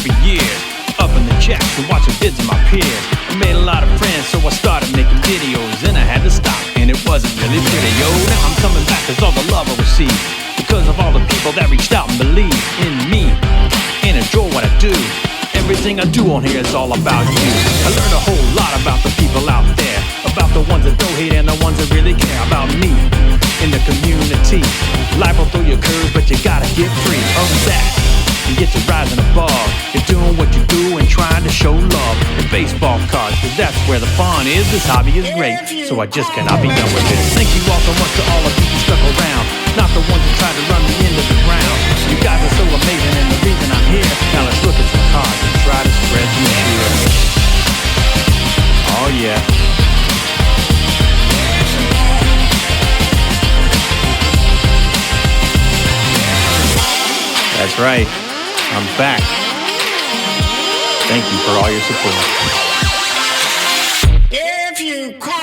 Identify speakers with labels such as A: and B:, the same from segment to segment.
A: for years, up in the chats and watching vids of my peers. I made a lot of friends, so I started making videos, and I had to stop, and it wasn't really pretty. Yo, now I'm coming back cause all the love I received, because of all the people that reached out and believed in me and enjoy what I do. Everything I do on here is all about you. I learned a whole lot about the people out there, about the ones that don't hate and the ones that really care about me in the community. Life will throw you curves, but you gotta get free. Earn that and get to rising above. You're doing what you do and trying to show love in baseball cards, cause that's where the fun is. This hobby is great, so I just cannot be done with it. Thank you all so much to all of you who stuck around, not the ones who tried to run me into the ground. You guys are so amazing and the reason I'm here. Now let's look at some cards and try to spread some cheer. Oh yeah. That's right, I'm back. Thank you for all your support.
B: If you call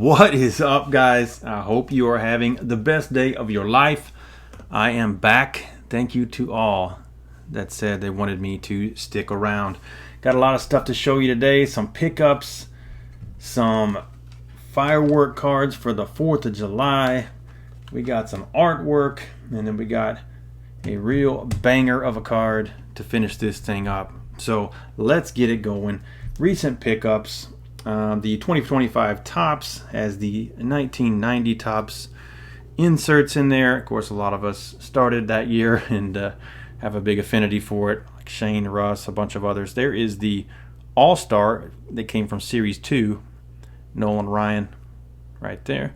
A: What is up, guys? I hope you are having the best day of your life. I am back. Thank you to all that said they wanted me to stick around. Got a lot of stuff to show you today. Some pickups, some firework cards for the 4th of July. We got some artwork, and then we got a real banger of a card to finish this thing up. So let's get it going. Recent pickups. The 2025 Topps has the 1990 Topps inserts in there. Of course, a lot of us started that year and have a big affinity for it, like Shane, Russ, a bunch of others. There is the All-Star that came from Series 2, Nolan Ryan, right there.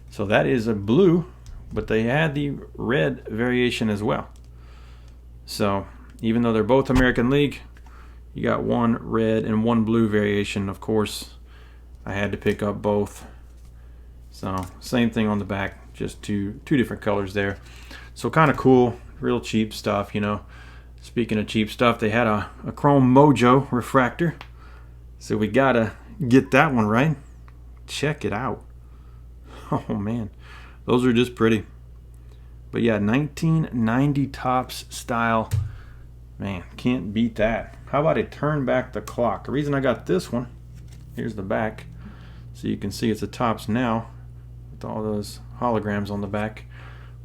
A: So that is a blue, but they had the red variation as well. So even though they're both American League, you got one red and one blue variation. Of course, I had to pick up both. So same thing on the back, just two different colors there. So kind of cool, real cheap stuff, you know. Speaking of cheap stuff, they had a Chrome Mojo refractor. So we gotta get that one right. Check it out. Oh man, those are just pretty. But yeah, 1990 Topps style. Man, can't beat that. How about it turn back the clock? The reason I got this one, here's the back. So you can see it's a Topps now with all those holograms on the back.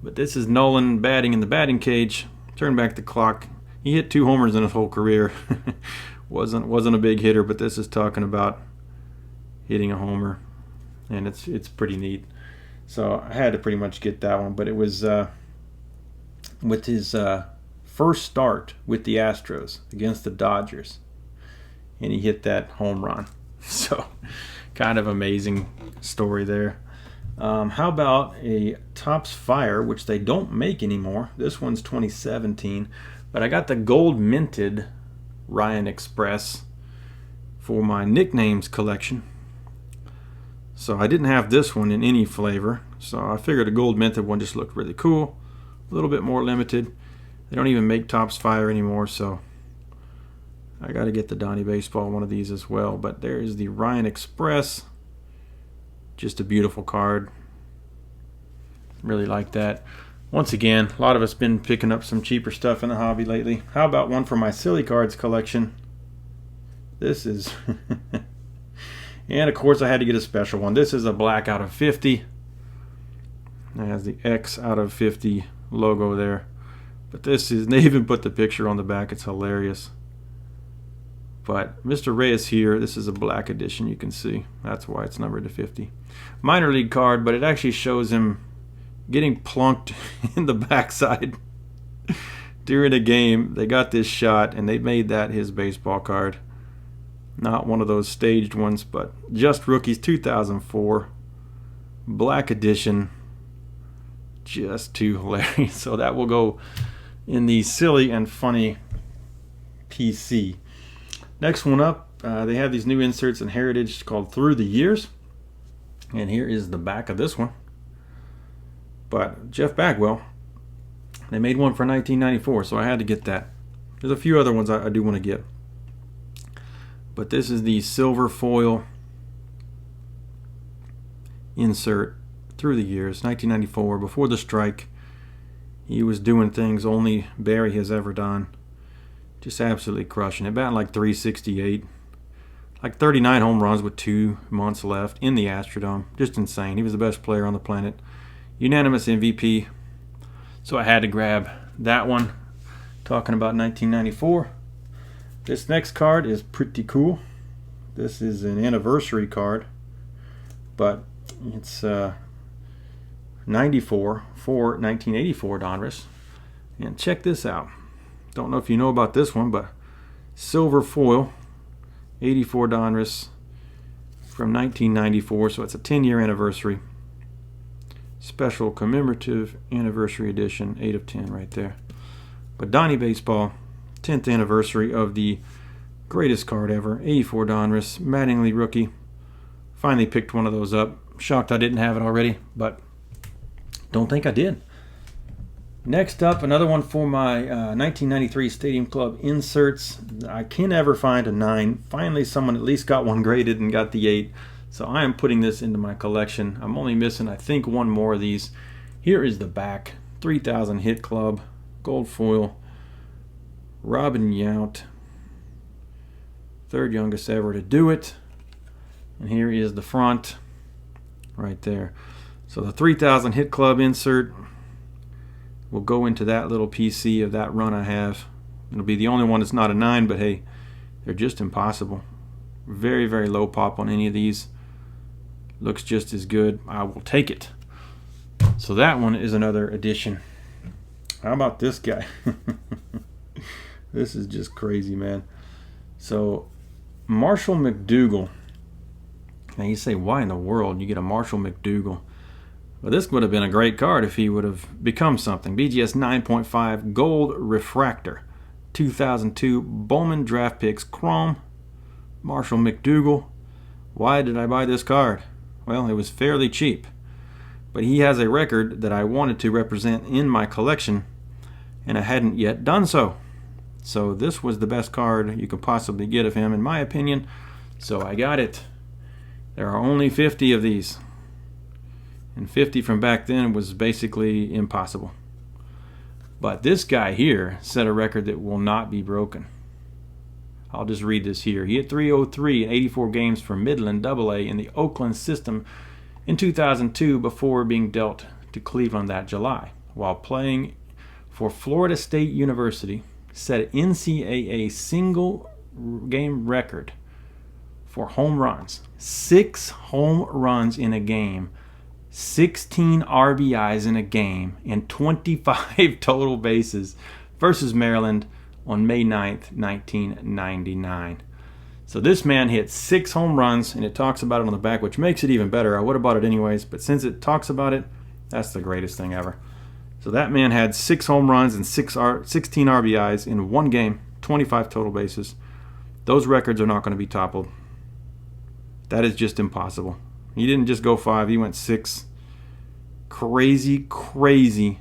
A: But this is Nolan batting in the batting cage. Turn back the clock. He hit 2 homers in his whole career. wasn't a big hitter, but this is talking about hitting a homer. And it's pretty neat. So I had to pretty much get that one. But it was with his first start with the Astros against the Dodgers, and he hit that home run. So kind of amazing story there. How about a Topps Fire, which they don't make anymore. This one's 2017, but I got the gold minted Ryan Express for my nicknames collection. So I didn't have this one in any flavor, so I figured a gold minted one just looked really cool, a little bit more limited. They don't even make Topps Fire anymore, so I got to get the Donnie Baseball one of these as well. But there is the Ryan Express. Just a beautiful card. Really like that. Once again, a lot of us been picking up some cheaper stuff in the hobby lately. How about one for my Silly Cards collection? This is... and of course I had to get a special one. This is a black out of 50. It has the X out of 50 logo there. But this is, they even put the picture on the back. It's hilarious. But Mr. Reyes here, this is a black edition, you can see. That's why it's numbered to 50. Minor league card, but it actually shows him getting plunked in the backside. During a game, they got this shot, and they made that his baseball card. Not one of those staged ones, but just rookies 2004. Black edition. Just too hilarious. So that will go in the silly and funny PC. Next one up, they have these new inserts in Heritage called Through the Years. And here is the back of this one. But Jeff Bagwell, they made one for 1994, so I had to get that. There's a few other ones I do want to get. But this is the silver foil insert Through the Years, 1994, before the strike. He was doing things only Barry has ever done. Just absolutely crushing it. Batting like 368. Like 39 home runs with 2 months left in the Astrodome. Just insane. He was the best player on the planet. Unanimous MVP. So I had to grab that one. Talking about 1994. This next card is pretty cool. This is an anniversary card. But it's 94 for 1984 Donruss. And check this out. Don't know if you know about this one, but silver foil 84 Donruss from 1994, so it's a 10-year anniversary. Special commemorative anniversary edition, 8 of 10 right there. But Donnie Baseball, 10th anniversary of the greatest card ever, 84 Donruss, Mattingly rookie. Finally picked one of those up. Shocked I didn't have it already, but don't think I did. Next up, another one for my 1993 Stadium Club inserts. I can never find a 9. Finally, someone at least got one graded and got the 8. So I am putting this into my collection. I'm only missing, I think, one more of these. Here is the back. 3000 Hit Club. Gold foil. Robin Yount. Third youngest ever to do it. And here is the front. Right there. So the 3000 Hit Club insert will go into that little PC of that run I have. It'll be the only one that's not a 9, but hey, they're just impossible. Very, very low pop on any of these. Looks just as good. I will take it. So that one is another addition. How about this guy? This is just crazy, man. So Marshall McDougall. Now you say, why in the world you get a Marshall McDougall? Well, this would have been a great card if he would have become something. BGS 9.5 Gold Refractor. 2002 Bowman Draft Picks Chrome. Marshall McDougall. Why did I buy this card? Well, it was fairly cheap. But he has a record that I wanted to represent in my collection, and I hadn't yet done so. So this was the best card you could possibly get of him, in my opinion. So I got it. There are only 50 of these. And 50 from back then was basically impossible. But this guy here set a record that will not be broken. I'll just read this here. He hit 303 in 84 games for Midland AA in the Oakland system in 2002 before being dealt to Cleveland that July. While playing for Florida State University, set an NCAA single game record for home runs. 6 home runs in a game. 16 RBIs in a game and 25 total bases versus Maryland on May 9th, 1999. So this man hit 6 home runs, and it talks about it on the back, which makes it even better. I would have bought it anyways, but since it talks about it, that's the greatest thing ever. So that man had 6 home runs and 16 RBIs in one game, 25 total bases. Those records are not going to be toppled. That is just impossible. He didn't just go 5, he went 6. Crazy, crazy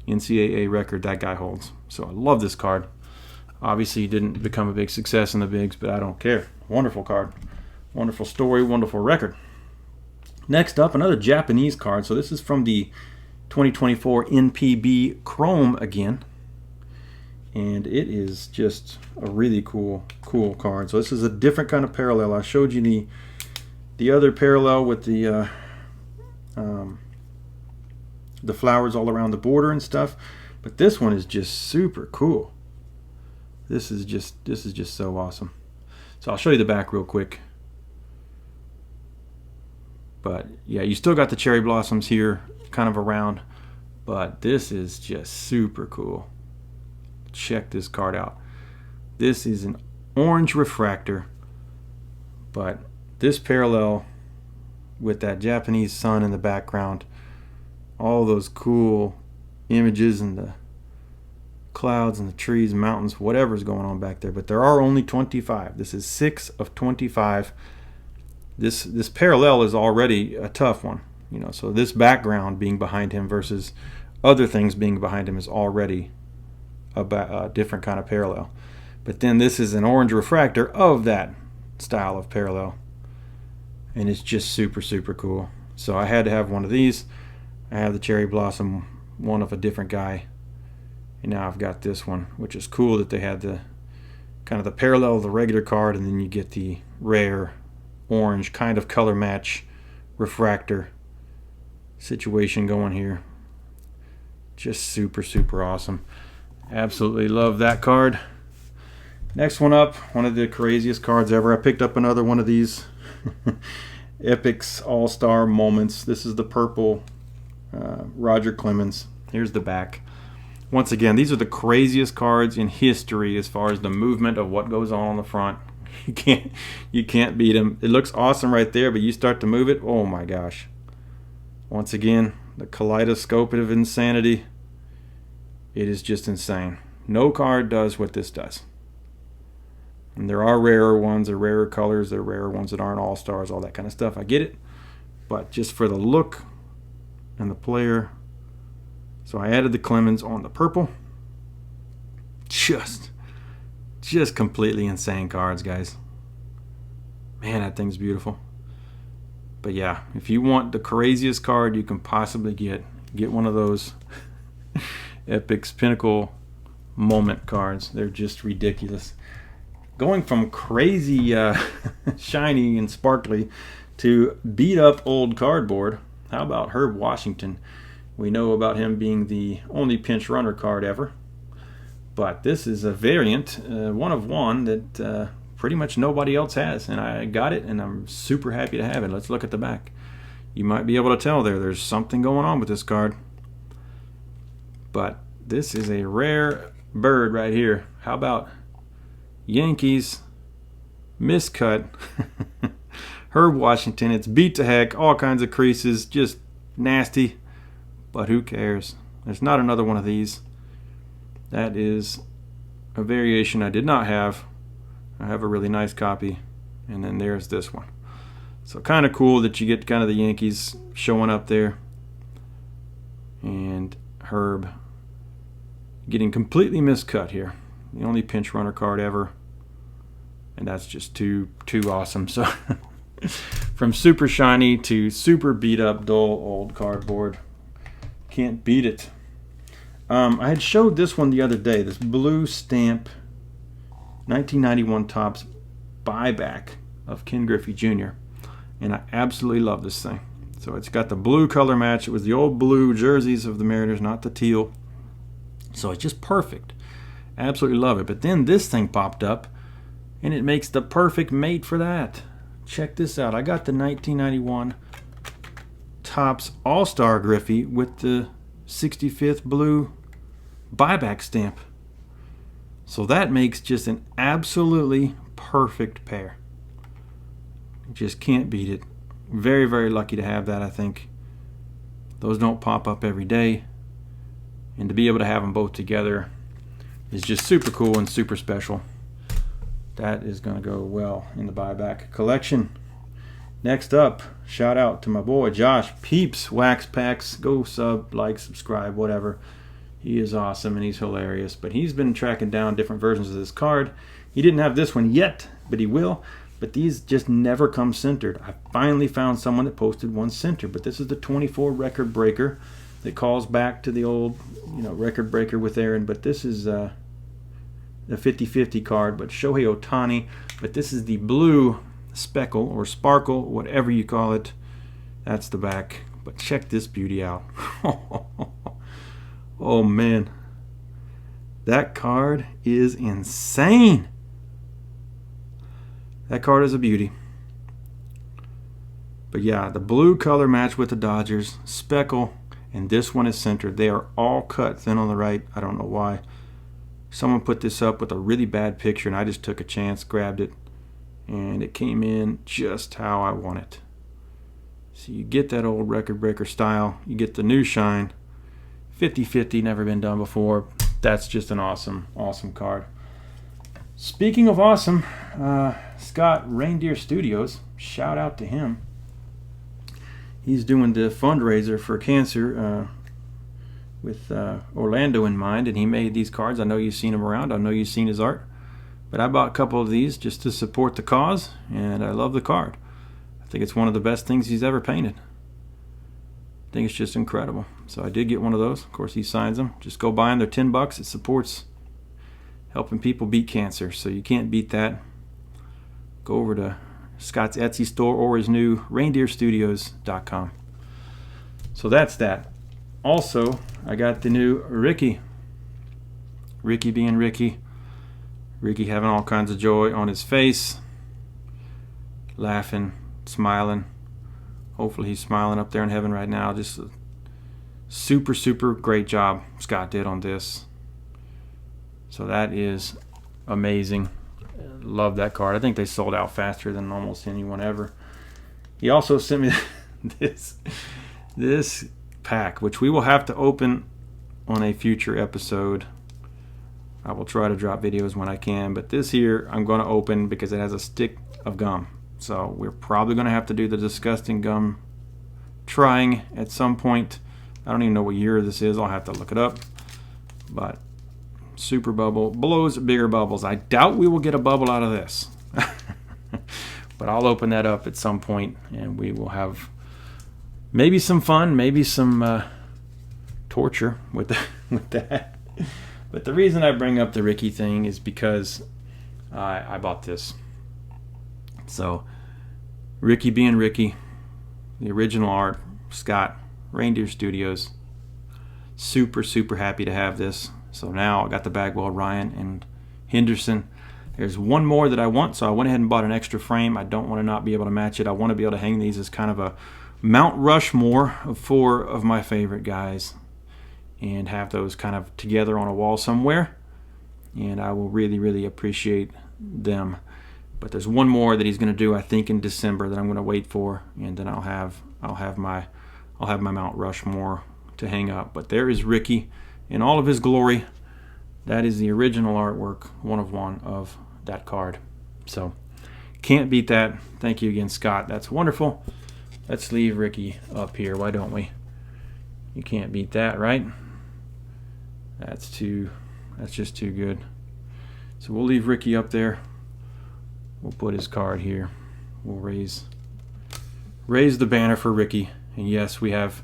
A: NCAA record that guy holds. So I love this card. Obviously, he didn't become a big success in the bigs, but I don't care. Wonderful card. Wonderful story, wonderful record. Next up, another Japanese card. So this is from the 2024 NPB Chrome again. And it is just a really cool card. So this is a different kind of parallel. I showed you the other parallel with the flowers all around the border and stuff, but this one is just super cool. This is just so awesome. So I'll show you the back real quick. But yeah, you still got the cherry blossoms here kind of around But this is just super cool. Check this card out. This is an orange refractor, but this parallel with that Japanese sun in the background, all those cool images and the clouds and the trees, mountains, whatever's going on back there. But there are only 25. This is 6 of 25. This parallel is already a tough one, you know. So this background being behind him versus other things being behind him is already a different kind of parallel. But then this is an orange refractor of that style of parallel, and it's just super, super cool. So I had to have one of these. I have the cherry blossom one of a different guy, and now I've got this one, which is cool that they had the kind of the parallel of the regular card, and then you get the rare orange kind of color match refractor situation going here. Just super, super awesome. Absolutely love that card. Next one up, one of the craziest cards ever. I picked up another one of these Epic's All-Star Moments. This is the purple Roger Clemens. Here's the back. Once again, these are the craziest cards in history as far as the movement of what goes on the front. You can't beat them. It looks awesome right there, but you start to move it, oh my gosh. Once again, the kaleidoscope of insanity. It is just insane. No card does what this does. And there are rarer ones, there are rarer colors, there are rarer ones that aren't all-stars, all that kind of stuff. I get it. But just for the look and the player. So I added the Clemens on the purple. Just completely insane cards, guys. Man, that thing's beautiful. But yeah, if you want the craziest card you can possibly get one of those Epic's Pinnacle Moment cards. They're just ridiculous. Going from crazy shiny and sparkly to beat up old cardboard. How about Herb Washington? We know about him being the only pinch runner card ever. But this is a variant, one of one, that pretty much nobody else has. And I got it, and I'm super happy to have it. Let's look at the back. You might be able to tell there's something going on with this card. But this is a rare bird right here. How about Yankees miscut Herb Washington? It's beat to heck, all kinds of creases, just nasty. But who cares? There's not another one of these. That is a variation I did not have. I have a really nice copy. And then there's this one. So kind of cool that you get kind of the Yankees showing up there. And Herb getting completely miscut here. The only pinch runner card ever. And that's just too awesome. So from super shiny to super beat up dull old cardboard. Can't beat it. I had showed this one the other day, this blue stamp 1991 Topps buyback of Ken Griffey Jr. And I absolutely love this thing. So it's got the blue color match. It was the old blue jerseys of the Mariners, not the teal. So it's just perfect. Absolutely love it. But then this thing popped up, and it makes the perfect mate for that. Check this out. I got the 1991 Topps All-Star Griffey with the 65th blue buyback stamp. So that makes just an absolutely perfect pair. Just can't beat it. Very, very lucky to have that, I think. Those don't pop up every day. And to be able to have them both together is just super cool and super special. That is going to go well in the buyback collection. Next up, shout out to my boy Josh Peeps Wax Packs. Go sub, like, subscribe, whatever. He is awesome and he's hilarious. But he's been tracking down different versions of this card. He didn't have this one yet, but he will. But these just never come centered. I finally found someone that posted one centered. But this is the 24 record breaker that calls back to the old, record breaker with Aaron. But this is the 50-50 card, but Shohei Ohtani. But this is the blue speckle or sparkle, whatever you call it. That's the back. But check this beauty out. Oh man, that card is insane. That card is a beauty. But yeah, the blue color match with the Dodgers speckle, and this one is centered. They are all cut thin on the right. I don't know why. Someone put this up with a really bad picture, and I just took a chance, grabbed it, and it came in just how I want it. So you get that old record breaker style. You get the new shine. 50-50, never been done before. That's just an awesome, awesome card. Speaking of awesome, Scott, Reindeer Studios, shout out to him. He's doing the fundraiser for cancer with Orlando in mind, and he made these cards. I know you've seen him around. I know you've seen his art. But I bought a couple of these just to support the cause, and I love the card. I think it's one of the best things he's ever painted. I think it's just incredible. So I did get one of those. Of course, he signs them. Just go buy them. They're $10. It supports helping people beat cancer. So you can't beat that. Go over to Scott's Etsy store or his new reindeerstudios.com. So that's that. Also, I got the new Ricky. Ricky being Ricky. Ricky having all kinds of joy on his face. Laughing, smiling. Hopefully he's smiling up there in heaven right now. Just a super, super great job Scott did on this. So that is amazing. Love that card. I think they sold out faster than almost anyone ever. He also sent me this pack, which we will have to open on a future episode. I will try to drop videos when I can, but this here I'm going to open because it has a stick of gum. So we're probably going to have to do the disgusting gum trying at some point. I don't even know what year this is. I'll have to look it up. But super bubble blows bigger bubbles. I doubt we will get a bubble out of this. But I'll open that up at some point, and we will have maybe some fun, maybe some torture with that. But the reason I bring up the Ricky thing is because I bought this. So Ricky being Ricky, the original art, Scott, Reindeer Studios. Super, super happy to have this. So now I got the Bagwell, Ryan, and Henderson. There's one more that I want, so I went ahead and bought an extra frame. I don't want to not be able to match it. I want to be able to hang these as kind of a Mount Rushmore of 4 of my favorite guys and have those kind of together on a wall somewhere. And I will really, really appreciate them. But there's one more that he's going to do, I think, in December that I'm going to wait for, and then I'll have my Mount Rushmore to hang up. But there is Ricky in all of his glory. That is the original artwork, one of that card. So can't beat that. Thank you again, Scott. That's wonderful. Let's leave Ricky up here. Why don't we? You can't beat that, right? That's just too good. So we'll leave Ricky up there. We'll put his card here. We'll raise the banner for Ricky. And yes, we have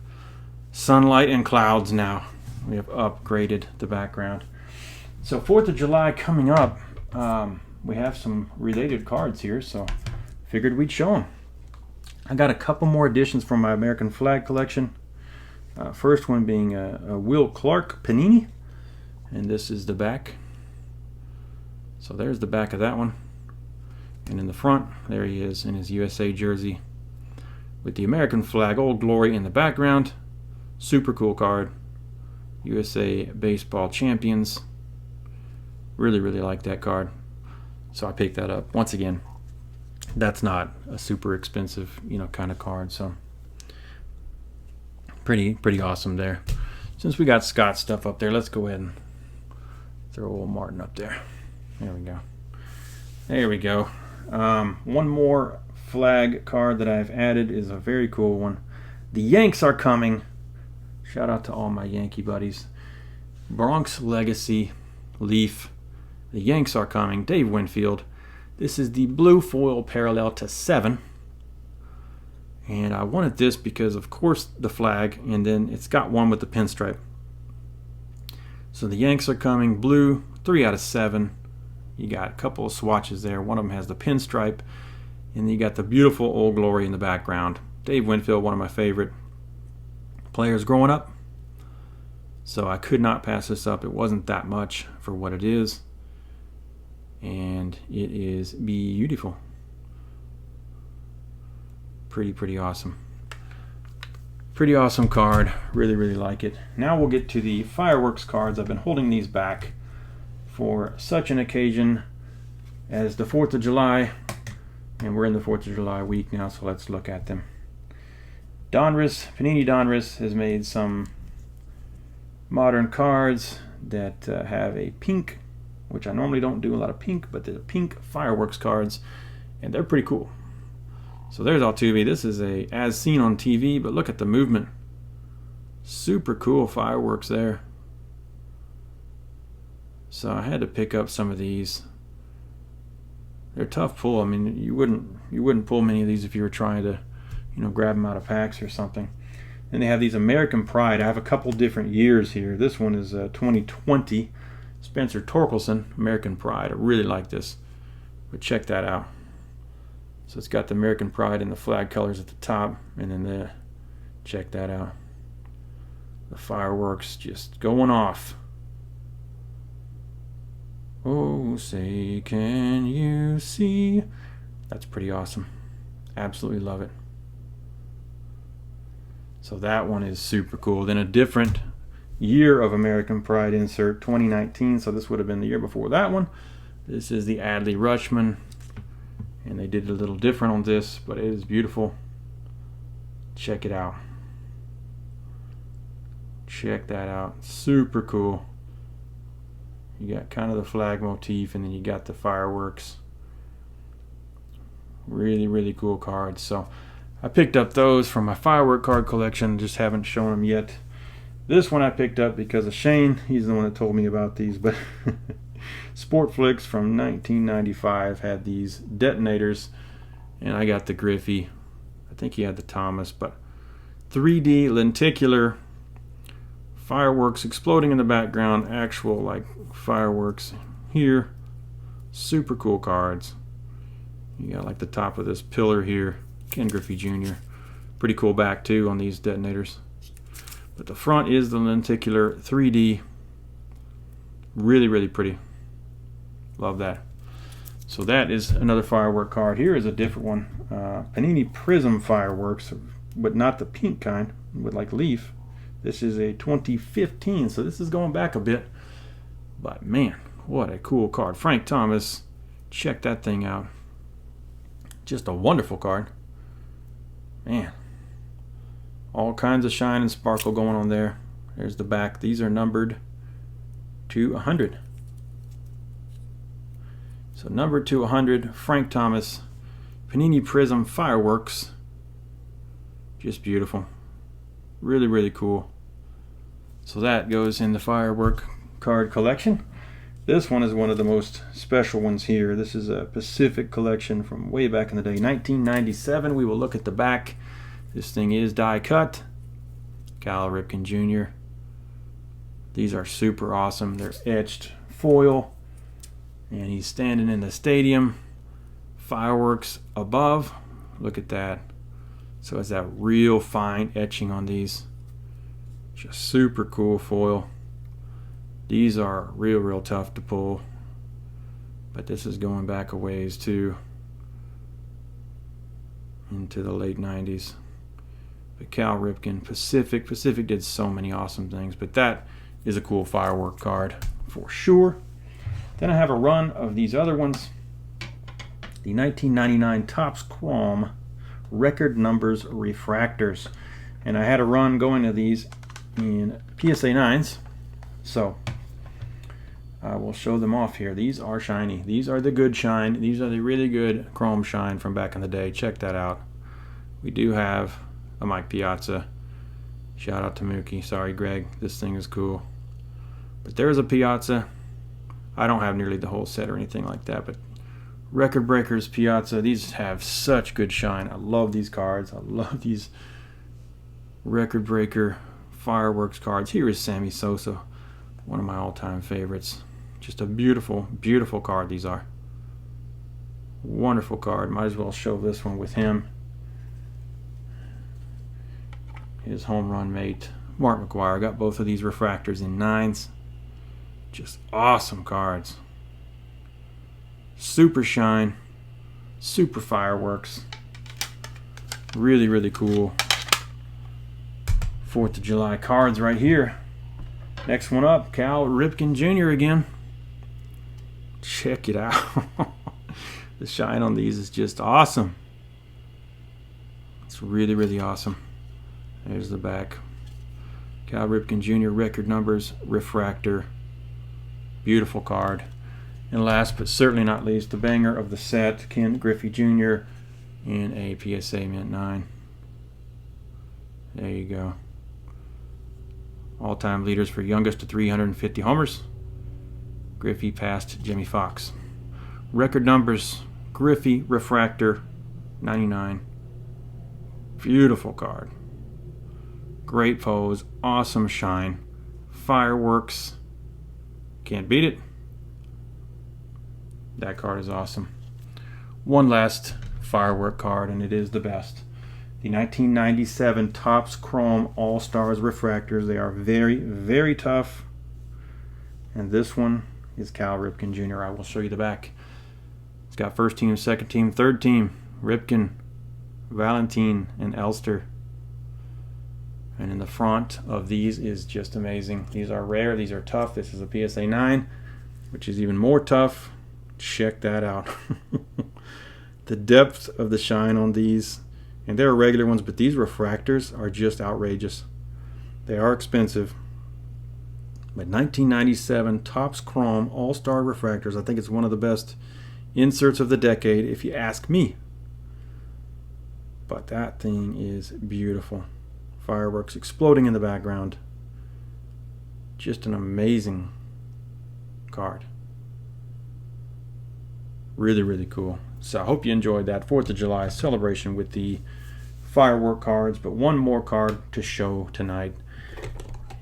A: sunlight and clouds now. We have upgraded the background. So 4th of July coming up. We have some related cards here, so figured we'd show them. I got a couple more additions from my American flag collection. First one being a Will Clark Panini. And this is the back. So there's the back of that one. And in the front, there he is in his USA jersey with the American flag, Old Glory, in the background. Super cool card. USA Baseball Champions. Really, really like that card. So I picked that up. Once again, that's not a super expensive, kind of card. So pretty awesome there. Since we got Scott stuff up there, let's go ahead and throw old Martin up there. There we go. There we go. One more flag card that I've added is a very cool one. The Yanks are coming. Shout out to all my Yankee buddies. Bronx Legacy Leaf. The Yanks are coming. Dave Winfield. This is the blue foil parallel to 7. And I wanted this because, of course, the flag, and then it's got one with the pinstripe. So the Yanks are coming. Blue, 3 out of 7. You got a couple of swatches there. One of them has the pinstripe. And you got the beautiful Old Glory in the background. Dave Winfield, one of my favorite players growing up. So I could not pass this up. It wasn't that much for what it is. And it is beautiful. Pretty awesome. Pretty awesome card. Really, really like it. Now we'll get to the fireworks cards. I've been holding these back for such an occasion as the 4th of July. And we're in the 4th of July week now, so let's look at them. Donruss, Panini Donruss has made some modern cards that have a pink, which I normally don't do a lot of pink, but they're pink fireworks cards, and they're pretty cool. So there's Altuve. This is a as seen on TV, but look at the movement. Super cool fireworks there. So I had to pick up some of these. They're tough pull. I mean, you wouldn't pull many of these if you were trying to, grab them out of packs or something. And they have these American Pride. I have a couple different years here. This one is 2020. Spencer Torkelson, American Pride. I really like this. But check that out. So it's got the American Pride and the flag colors at the top, and then check that out. The fireworks just going off. Oh, say can you see? That's pretty awesome. Absolutely love it. So that one is super cool. Then a different year of American Pride insert, 2019. So this would have been the year before that one. This is the Adley Rutschman. And they did a little different on this, but it is beautiful. Check it out. Check that out. Super cool. You got kind of the flag motif, and then you got the fireworks. Really, really cool cards. So I picked up those from my firework card collection. Just haven't shown them yet. This one I picked up because of Shane. He's the one that told me about these, but Sportflix from 1995 had these detonators, and I got the Griffey. I think he had the Thomas, but 3D lenticular fireworks exploding in the background, actual like fireworks here. Super cool cards. You got like the top of this pillar here, Ken Griffey Jr. Pretty cool back too on these detonators. But the front is the lenticular 3D. Really, really pretty. Love that. So that is another firework card. Here is a different one. Panini Prism fireworks, but not the pink kind, with like leaf. This is a 2015, so this is going back a bit. But man, what a cool card. Frank Thomas, check that thing out. Just a wonderful card. Man. All kinds of shine and sparkle going on there. There's the back. These are numbered to 100. So numbered to 100, Frank Thomas, Panini Prism fireworks. Just beautiful. Really, really cool. So that goes in the firework card collection. This one is one of the most special ones here. This is a Pacific collection from way back in the day, 1997. We will look at the back. This thing is die cut. Cal Ripken Jr. These are super awesome. They're etched foil. And he's standing in the stadium. Fireworks above. Look at that. So it's that real fine etching on these. Just super cool foil. These are real tough to pull. But this is going back a ways too. Into the late 90s. But Cal Ripken, Pacific did so many awesome things. But that is a cool firework card for sure. Then I have a run of these other ones. The 1999 Topps Chrome Record Numbers Refractors. And I had a run going to these in PSA 9s. So I will show them off here. These are shiny. These are the good shine. These are the really good chrome shine from back in the day. Check that out. We do have a Mike Piazza. Shout out to Mookie. Sorry, Greg. This thing is cool. But there's a Piazza. I don't have nearly the whole set or anything like that, but Record Breakers, Piazza, these have such good shine. I love these cards. I love these Record Breaker fireworks cards. Here is Sammy Sosa, one of my all-time favorites. Just a beautiful, beautiful card these are. Wonderful card. Might as well show this one with him. His home run mate, Mark McGwire. Got both of these refractors in 9s. Just awesome cards. Super shine. Super fireworks. Really, really cool. 4th of July cards right here. Next one up, Cal Ripken Jr. again. Check it out. The shine on these is just awesome. It's really, really awesome. There's the back. Cal Ripken Jr. record numbers, refractor. Beautiful card. And last but certainly not least, the banger of the set, Ken Griffey Jr. in a PSA Mint 9. There you go. All-time leaders for youngest to 350 homers. Griffey passed Jimmy Fox. Record numbers, Griffey, refractor, 99. Beautiful card. Great pose, awesome shine. Fireworks. Can't beat it. That card is awesome. One last firework card, and it is the best. The 1997 Topps Chrome All-Stars refractors. They are very, very tough. And this one is Cal Ripken Jr. I will show you the back. It's got first team, second team, third team. Ripken, Valentine, and Elster. And in the front of these is just amazing. These are rare. These are tough. This is a PSA 9, which is even more tough. Check that out. The depth of the shine on these, and they're regular ones, but these refractors are just outrageous. They are expensive. But 1997 Topps Chrome All-Star refractors, I think it's one of the best inserts of the decade, if you ask me. But that thing is beautiful. Fireworks exploding in the background. Just an amazing card. Really, really cool. So I hope you enjoyed that 4th of July celebration with the firework cards. But one more card to show tonight.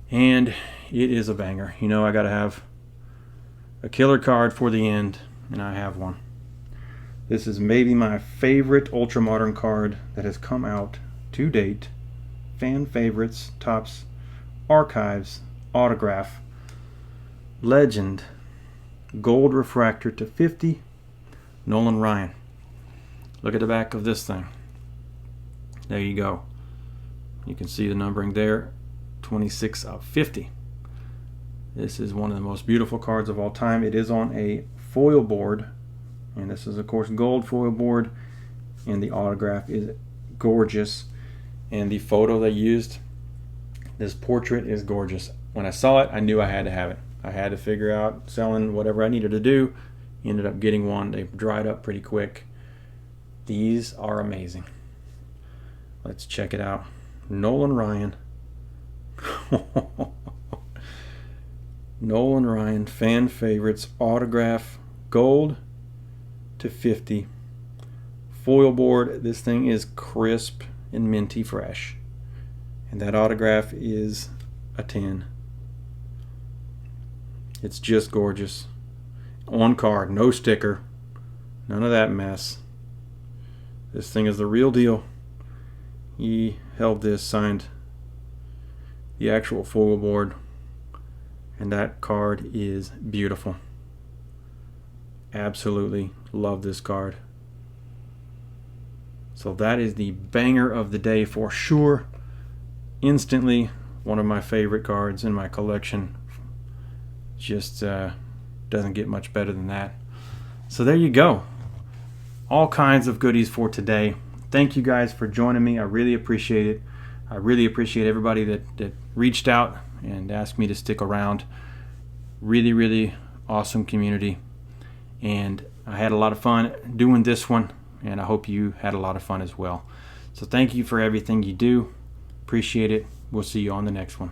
A: And it is a banger. You know, I got to have a killer card for the end, and I have one. This is maybe my favorite ultra-modern card that has come out to date. Fan favorites, Topps Archives, autograph, legend, gold refractor to 50, Nolan Ryan. Look at the back of this thing. There you go. You can see the numbering there, 26 of 50. This is one of the most beautiful cards of all time. It is on a foil board, and this is of course gold foil board, and the autograph is gorgeous. And the photo they used, this portrait is gorgeous. When I saw it, I knew I had to have it. I had to figure out selling whatever I needed to do. Ended up getting one. They dried up pretty quick. These are amazing. Let's check it out. Nolan Ryan. Nolan Ryan, fan favorites, autograph, gold to 50. Foil board. This thing is crisp and minty fresh. And that autograph is a 10. It's just gorgeous. On card, no sticker, none of that mess. This thing is the real deal. He held this, signed the actual foil board, and that card is beautiful. Absolutely love this card. So that is the banger of the day for sure. Instantly one of my favorite cards in my collection. Just doesn't get much better than that. So there you go. All kinds of goodies for today. Thank you guys for joining me. I really appreciate it. I really appreciate everybody that reached out and asked me to stick around. Really, really awesome community. And I had a lot of fun doing this one, and I hope you had a lot of fun as well. So thank you for everything you do. Appreciate it. We'll see you on the next one.